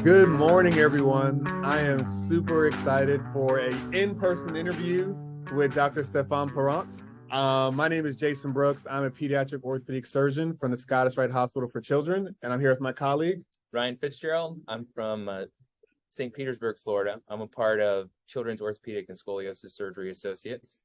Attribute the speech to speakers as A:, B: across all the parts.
A: Good morning, everyone. I am super excited for an in-person interview with Dr. Stefan Parent. My name is Jaysson Brooks. I'm a pediatric orthopedic surgeon from the Scottish Rite Hospital for Children, and I'm here with my colleague,
B: Ryan Fitzgerald. I'm from St. Petersburg, Florida. I'm a part of Children's Orthopedic and Scoliosis Surgery Associates.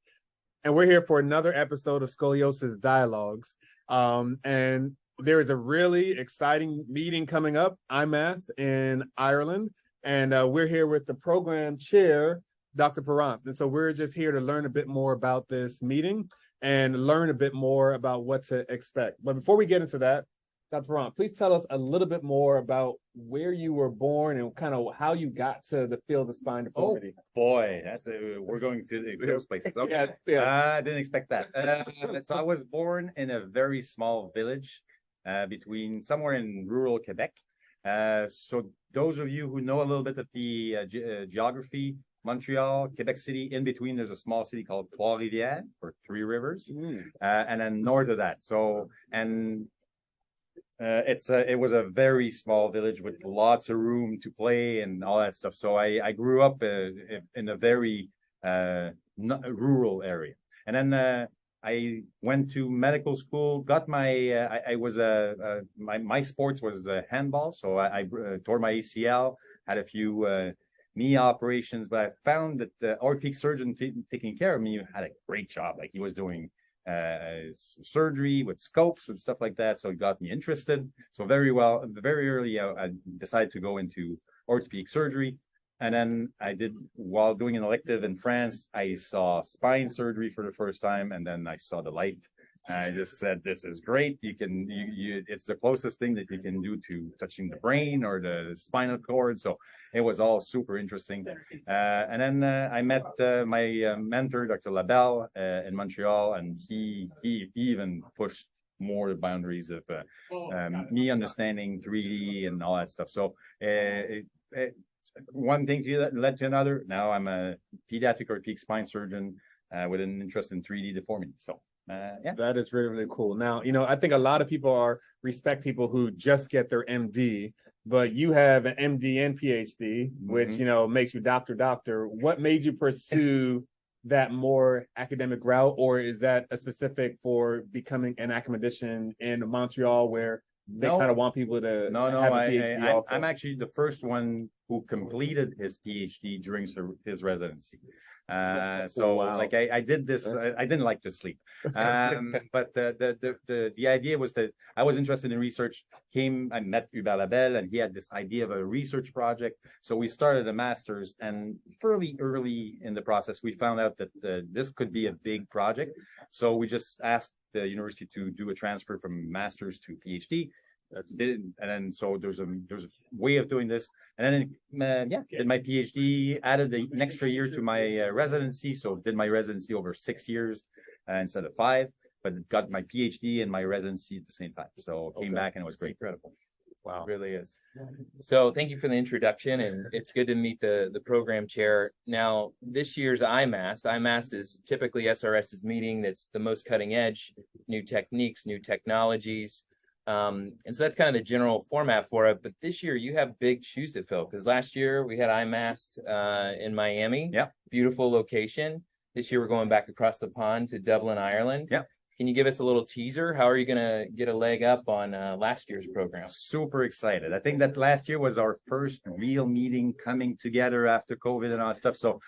A: And we're here for another episode of Scoliosis Dialogues. And there is a really exciting meeting coming up, IMAST in Ireland. And we're here with the program chair, Dr. Parent. And so we're just here to learn a bit more about this meeting and learn a bit more about what to expect. But before we get into that, Dr. Parent, please tell us a little bit more about where you were born and kind of how you got to the field of spine deformity.
C: Oh boy, we're going to those places. Okay.
A: Yeah.
C: I didn't expect that. So I was born in a very small village between somewhere in rural Quebec. So those of you who know a little bit of the geography, Montreal, Quebec City, in between there's a small city called Trois-Rivières, or Three Rivers, and then north of that. It was a very small village with lots of room to play and all that stuff. So I grew up in a very rural area, and then I went to medical school. Got my my sports was handball, so I tore my ACL, had a few knee operations, but I found that the orthopedic surgeon taking care of me had a great job. Like he was doing surgery with scopes and stuff like that. So it got me interested. So very early, I decided to go into orthopedic surgery. And then while doing an elective in France, I saw spine surgery for the first time. And then I saw the light. And I just said, this is great. It's the closest thing that you can do to touching the brain or the spinal cord. So it was all super interesting. And then I met my mentor, Dr. Labelle, in Montreal, and he even pushed more the boundaries of me understanding 3D and all that stuff. So one thing led to another. Now I'm a pediatric orthopedic spine surgeon with an interest in 3D deformity. So. Yeah,
A: that is really, really cool. Now, I think a lot of people respect people who just get their MD, but you have an MD and PhD, which, makes you doctor. What made you pursue that more academic route, or is that a specific for becoming an academician in Montreal where they kind of want people to have a PhD also?
C: I'm actually the first one who completed his PhD during his residency. Wow. Like I did this, I didn't like to sleep. But the idea was that I was interested in research. I met Hubert Labelle, and he had this idea of a research project. So we started a master's, and fairly early in the process, we found out that this could be a big project. So we just asked the university to do a transfer from master's to PhD. And then so there's a way of doing this, and then did my PhD, added an extra year to my residency, so did my residency over 6 years instead of 5, but got my PhD and my residency at the same time. So came back and it was great.
B: Incredible.
A: Wow,
B: it really is. So thank you for the introduction, and it's good to meet the program chair. Now, this year's IMAST is typically SRS's meeting that's the most cutting edge, new techniques, new technologies. And so that's kind of the general format for it. But this year you have big shoes to fill, because last year we had IMAST in Miami.
C: Yeah.
B: Beautiful location. This year we're going back across the pond to Dublin, Ireland.
C: Yeah.
B: Can you give us a little teaser? How are you going to get a leg up on last year's program?
C: Super excited. I think that last year was our first real meeting coming together after COVID and all that stuff. So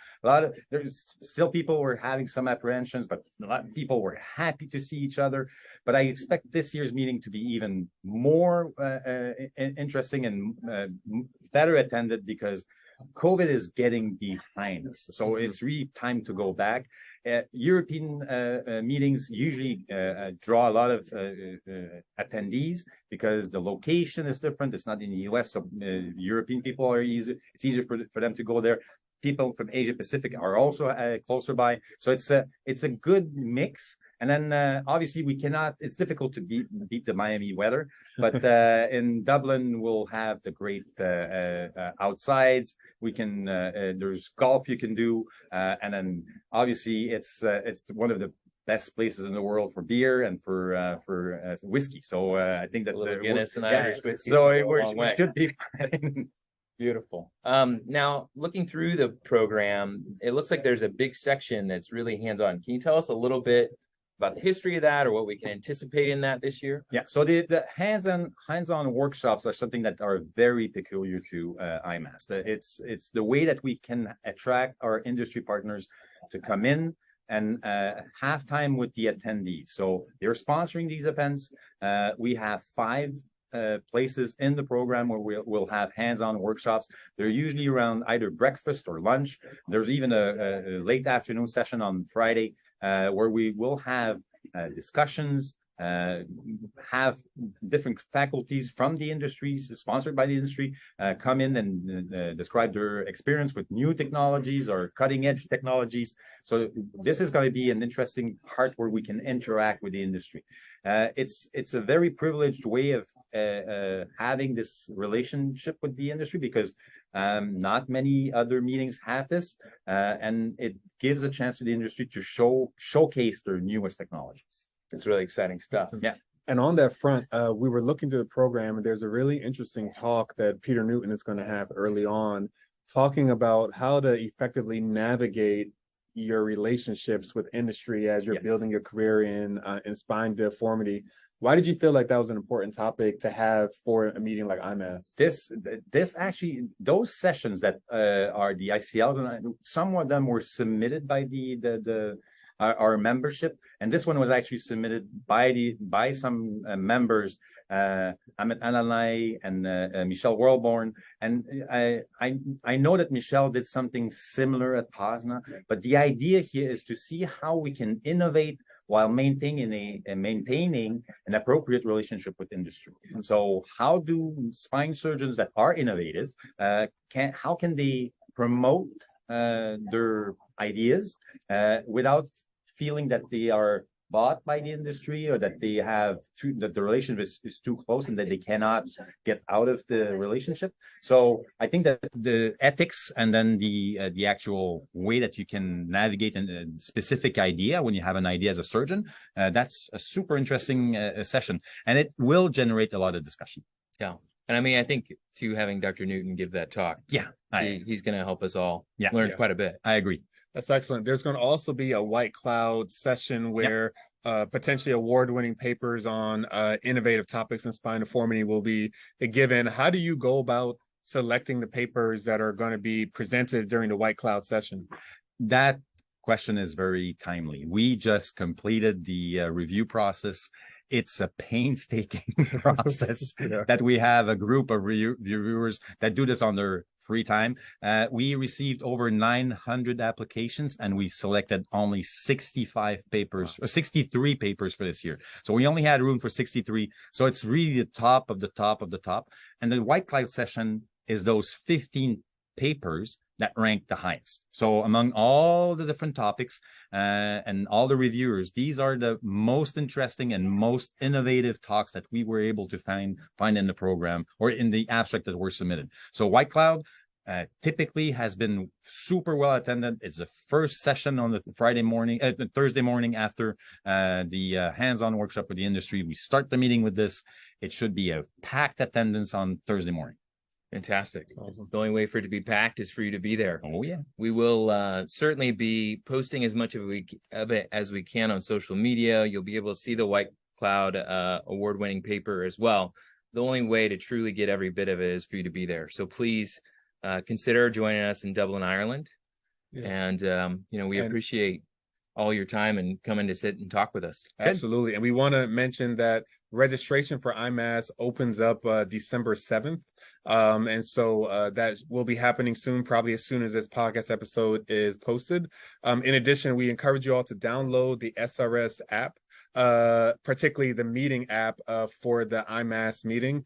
C: there's still people were having some apprehensions, but a lot of people were happy to see each other. But I expect this year's meeting to be even more interesting and better attended, because COVID is getting behind us. So it's really time to go back. European meetings usually draw a lot of attendees because the location is different. It's not in the US, so European people are easy. It's easier for them to go there. People from Asia Pacific are also closer by. So it's a good mix. And then obviously it's difficult to beat the Miami weather, but in Dublin we'll have the great outsides. We can there's golf you can do, and then obviously it's one of the best places in the world for beer and for whiskey. So I think that
B: Guinness and Irish whiskey.
C: So we should be fine.
B: Beautiful. Now looking through the program, it looks like there's a big section that's really hands-on. Can you tell us a little bit about the history of that or what we can anticipate in that this year?
C: Yeah, so the hands-on workshops are something that are very peculiar to IMAST. It's the way that we can attract our industry partners to come in and have time with the attendees. So they're sponsoring these events. We have 5 places in the program where we'll have hands-on workshops. They're usually around either breakfast or lunch. There's even a late afternoon session on Friday where we will have discussions, have different faculties from the industries, sponsored by the industry, come in and describe their experience with new technologies or cutting edge technologies. So this is going to be an interesting part where we can interact with the industry. It's a very privileged way of having this relationship with the industry because not many other meetings have this, and it gives a chance to the industry to showcase their newest technologies.
B: It's really exciting stuff.
C: Yeah.
A: And on that front, we were looking to the program, and there's a really interesting talk that Peter Newton is going to have early on, talking about how to effectively navigate your relationships with industry as you're building your career in spine deformity. Why did you feel like that was an important topic to have for a meeting like IMAST?
C: This actually, those sessions that are the ICLs, and some of them were submitted by our membership, and this one was actually submitted by some members, Amit Alalai and Michelle Worlborn, and I know that Michelle did something similar at POSNA, but the idea here is to see how we can innovate while maintaining an appropriate relationship with industry. So how do spine surgeons that are innovative, how can they promote their ideas without feeling that they are bought by the industry or that they have that the relationship is too close and that they cannot get out of the relationship? So I think that the ethics and then the actual way that you can navigate a specific idea when you have an idea as a surgeon, that's a super interesting session, and it will generate a lot of discussion.
B: Yeah. And I mean, I think too, having Dr. Newton give that talk, he's going to help us all learn quite a bit.
C: I agree.
A: That's excellent. There's going to also be a white cloud session where potentially award-winning papers on innovative topics in spine deformity will be given. How do you go about selecting the papers that are going to be presented during the white cloud session?
C: That question is very timely. We just completed the review process. It's a painstaking process that we have a group of reviewers that do this on their free time. We received over 900 applications and we selected only 65 papers or 63 papers for this year. So we only had room for 63. So it's really the top of the top of the top. And the white cloud session is those 15 papers that rank the highest. So among all the different topics and all the reviewers, these are the most interesting and most innovative talks that we were able to find in the program or in the abstract that were submitted. So white cloud typically has been super well attended. It's the first session on the Thursday morning after the hands-on workshop with the industry. We start the meeting with this. It should be a packed attendance on Thursday morning.
B: Fantastic. Awesome. The only way for it to be packed is for you to be there.
C: Oh, yeah.
B: We will certainly be posting as much of it as we can on social media. You'll be able to see the White Cloud award-winning paper as well. The only way to truly get every bit of it is for you to be there. So please consider joining us in Dublin, Ireland. Yeah. And, we appreciate all your time and coming to sit and talk with us.
A: Absolutely. And we want to mention that registration for IMAST opens up December 7th. And so that will be happening soon, probably as soon as this podcast episode is posted. In addition, we encourage you all to download the SRS app, particularly the meeting app for the IMAST meeting,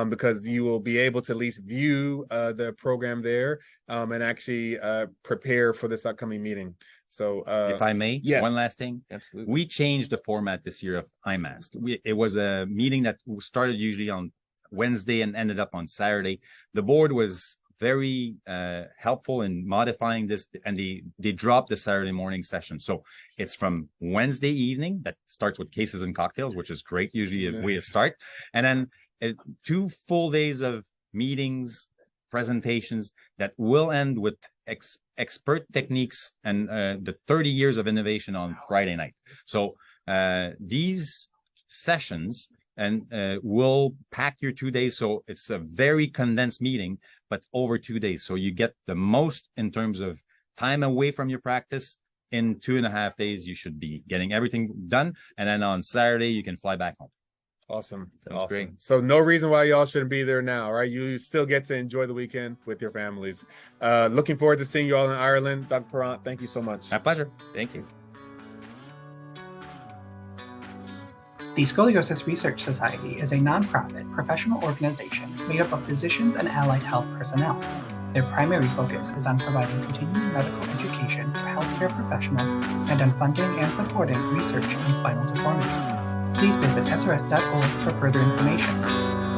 A: because you will be able to at least view the program there and actually prepare for this upcoming meeting. So
C: if I may, one last thing.
B: Absolutely.
C: We changed the format this year of IMAST. It was a meeting that started usually on Wednesday and ended up on Saturday. The board was very helpful in modifying this, and they dropped the Saturday morning session. So it's from Wednesday evening that starts with cases and cocktails, which is great, usually a way to start. And then 2 full days of meetings, presentations that will end with expert techniques and the 30 years of innovation on Friday night. So these sessions will pack your 2 days. So it's a very condensed meeting, but over 2 days. So you get the most in terms of time away from your practice. In 2.5 days, you should be getting everything done. And then on Saturday, you can fly back home.
A: Awesome.
B: Sounds great.
A: So no reason why y'all shouldn't be there now, right? You still get to enjoy the weekend with your families. Looking forward to seeing you all in Ireland. Dr. Parent, thank you so much.
C: My pleasure.
B: Thank you.
D: The Scoliosis Research Society is a nonprofit professional organization made up of physicians and allied health personnel. Their primary focus is on providing continuing medical education for healthcare professionals and on funding and supporting research in spinal deformities. Please visit srs.org for further information.